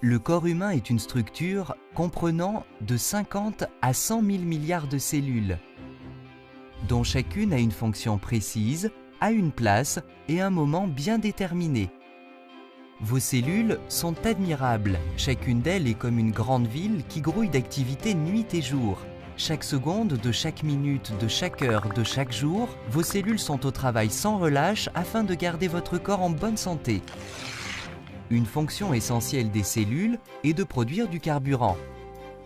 Le corps humain est une structure comprenant de 50 à 100 000 milliards de cellules, dont chacune a une fonction précise, a une place et un moment bien déterminé. Vos cellules sont admirables, chacune d'elles est comme une grande ville qui grouille d'activités nuit et jour. Chaque seconde de chaque minute, de chaque heure, de chaque jour, vos cellules sont au travail sans relâche afin de garder votre corps en bonne santé. Une fonction essentielle des cellules est de produire du carburant.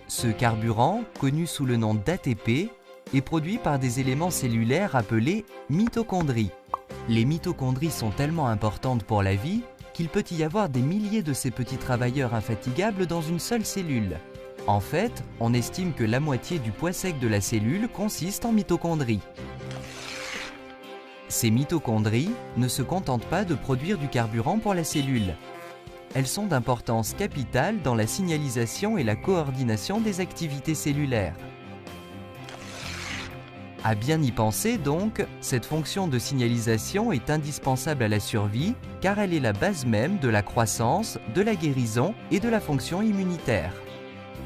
Ce carburant, connu sous le nom d'ATP, est produit par des éléments cellulaires appelés mitochondries. Les mitochondries sont tellement importantes pour la vie qu'il peut y avoir des milliers de ces petits travailleurs infatigables dans une seule cellule. En fait, on estime que la moitié du poids sec de la cellule consiste en mitochondries. Ces mitochondries ne se contentent pas de produire du carburant pour la cellule. Elles sont d'importance capitale dans la signalisation et la coordination des activités cellulaires. À bien y penser donc, cette fonction de signalisation est indispensable à la survie car elle est la base même de la croissance, de la guérison et de la fonction immunitaire.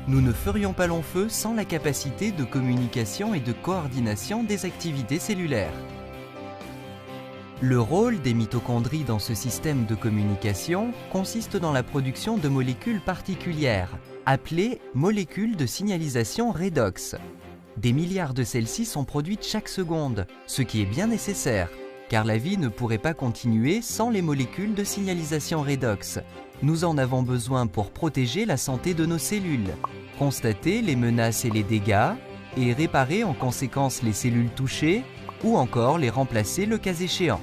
Nous ne ferions pas long feu sans la capacité de communication et de coordination des activités cellulaires. Le rôle des mitochondries dans ce système de communication consiste dans la production de molécules particulières, appelées molécules de signalisation redox. Des milliards de celles-ci sont produites chaque seconde, ce qui est bien nécessaire, car la vie ne pourrait pas continuer sans les molécules de signalisation redox. Nous en avons besoin pour protéger la santé de nos cellules, constater les menaces et les dégâts, et réparer en conséquence les cellules touchées, ou encore les remplacer le cas échéant.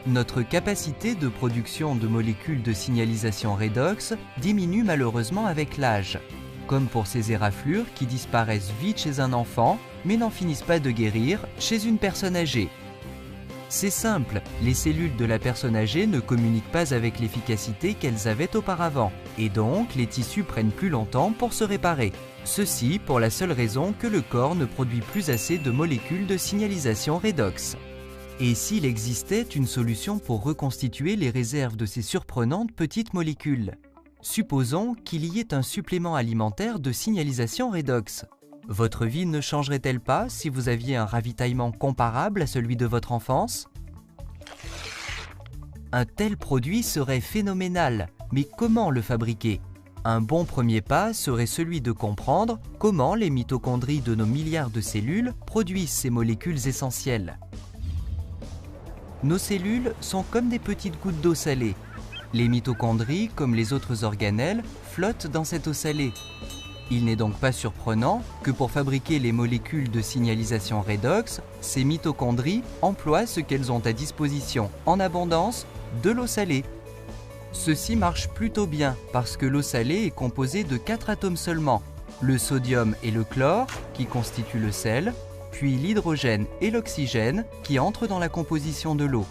Notre capacité de production de molécules de signalisation redox diminue malheureusement avec l'âge, comme pour ces éraflures qui disparaissent vite chez un enfant, mais n'en finissent pas de guérir chez une personne âgée. C'est simple, les cellules de la personne âgée ne communiquent pas avec l'efficacité qu'elles avaient auparavant, et donc les tissus prennent plus longtemps pour se réparer. Ceci pour la seule raison que le corps ne produit plus assez de molécules de signalisation redox. Et s'il existait une solution pour reconstituer les réserves de ces surprenantes petites molécules? Supposons qu'il y ait un supplément alimentaire de signalisation redox. Votre vie ne changerait-elle pas si vous aviez un ravitaillement comparable à celui de votre enfance? Un tel produit serait phénoménal, mais comment le fabriquer? Un bon premier pas serait celui de comprendre comment les mitochondries de nos milliards de cellules produisent ces molécules essentielles. Nos cellules sont comme des petites gouttes d'eau salée. Les mitochondries, comme les autres organelles, flottent dans cette eau salée. Il n'est donc pas surprenant que pour fabriquer les molécules de signalisation redox, ces mitochondries emploient ce qu'elles ont à disposition en abondance, de l'eau salée. Ceci marche plutôt bien parce que l'eau salée est composée de 4 atomes seulement, le sodium et le chlore qui constituent le sel, puis l'hydrogène et l'oxygène qui entrent dans la composition de l'eau.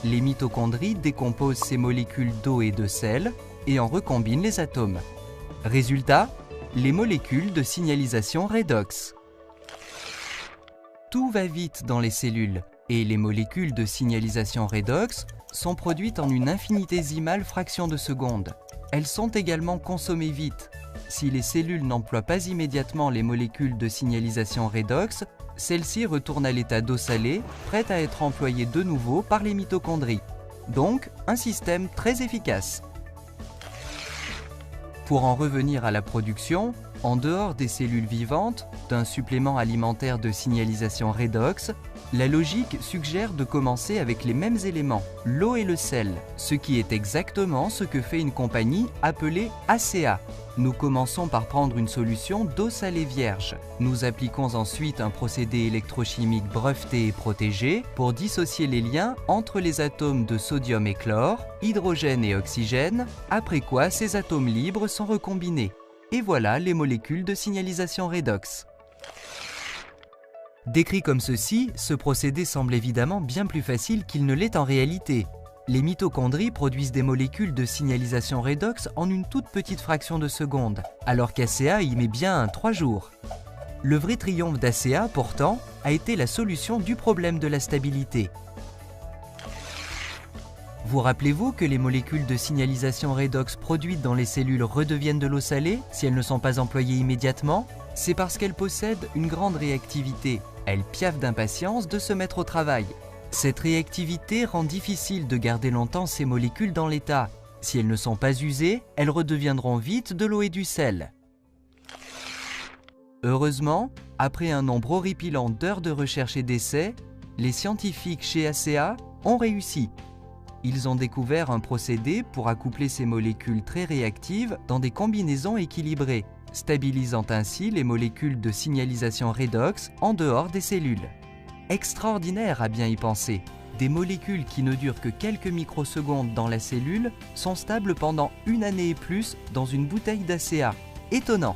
Les mitochondries décomposent ces molécules d'eau et de sel et en recombinent les atomes. Résultat, les molécules de signalisation redox. Tout va vite dans les cellules et les molécules de signalisation redox sont produites en une infinitésimale fraction de seconde. Elles sont également consommées vite. Si les cellules n'emploient pas immédiatement les molécules de signalisation redox, celles-ci retournent à l'état d'eau salée, prêtes à être employées de nouveau par les mitochondries. Donc, un système très efficace. Pour en revenir à la production, en dehors des cellules vivantes, d'un supplément alimentaire de signalisation redox, la logique suggère de commencer avec les mêmes éléments, l'eau et le sel, ce qui est exactement ce que fait une compagnie appelée ACA. Nous commençons par prendre une solution d'eau salée vierge. Nous appliquons ensuite un procédé électrochimique breveté et protégé pour dissocier les liens entre les atomes de sodium et chlore, hydrogène et oxygène, après quoi ces atomes libres sont recombinés. Et voilà les molécules de signalisation redox. Décrit comme ceci, ce procédé semble évidemment bien plus facile qu'il ne l'est en réalité. Les mitochondries produisent des molécules de signalisation redox en une toute petite fraction de seconde, alors qu'ACA y met bien 3 jours. Le vrai triomphe d'ACA, pourtant, a été la solution du problème de la stabilité. Vous rappelez-vous que les molécules de signalisation redox produites dans les cellules redeviennent de l'eau salée si elles ne sont pas employées immédiatement? C'est parce qu'elles possèdent une grande réactivité. Elles piaffent d'impatience de se mettre au travail. Cette réactivité rend difficile de garder longtemps ces molécules dans l'état. Si elles ne sont pas usées, elles redeviendront vite de l'eau et du sel. Heureusement, après un nombre horripilant d'heures de recherche et d'essais, les scientifiques chez ACEA ont réussi. Ils ont découvert un procédé pour accoupler ces molécules très réactives dans des combinaisons équilibrées, stabilisant ainsi les molécules de signalisation redox en dehors des cellules. Extraordinaire à bien y penser! Des molécules qui ne durent que quelques microsecondes dans la cellule sont stables pendant une année et plus dans une bouteille d'ACEA. Étonnant!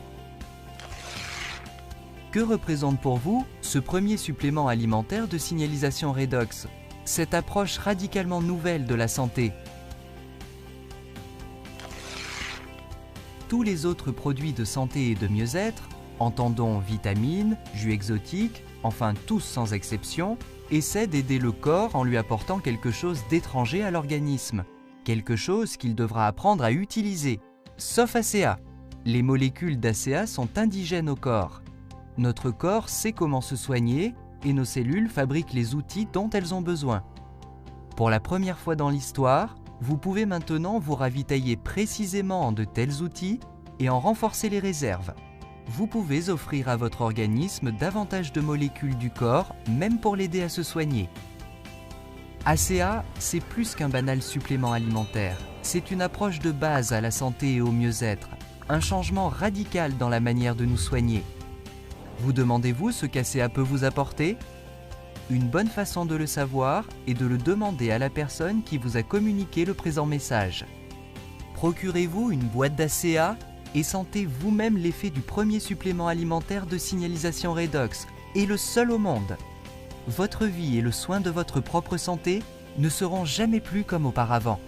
Que représente pour vous ce premier supplément alimentaire de signalisation redox? Cette approche radicalement nouvelle de la santé. Tous les autres produits de santé et de mieux-être, entendons vitamines, jus exotiques, enfin tous sans exception, essaient d'aider le corps en lui apportant quelque chose d'étranger à l'organisme, quelque chose qu'il devra apprendre à utiliser. Sauf ACEA. Les molécules d'ACEA sont indigènes au corps. Notre corps sait comment se soigner et nos cellules fabriquent les outils dont elles ont besoin. Pour la première fois dans l'histoire, vous pouvez maintenant vous ravitailler précisément en de tels outils et en renforcer les réserves. Vous pouvez offrir à votre organisme davantage de molécules du corps, même pour l'aider à se soigner. ACEA, c'est plus qu'un banal supplément alimentaire. C'est une approche de base à la santé et au mieux-être, un changement radical dans la manière de nous soigner. Vous demandez-vous ce qu'ACEA peut vous apporter? Une bonne façon de le savoir est de le demander à la personne qui vous a communiqué le présent message. Procurez-vous une boîte d'ACEA et sentez vous-même l'effet du premier supplément alimentaire de signalisation redox, et le seul au monde. Votre vie et le soin de votre propre santé ne seront jamais plus comme auparavant.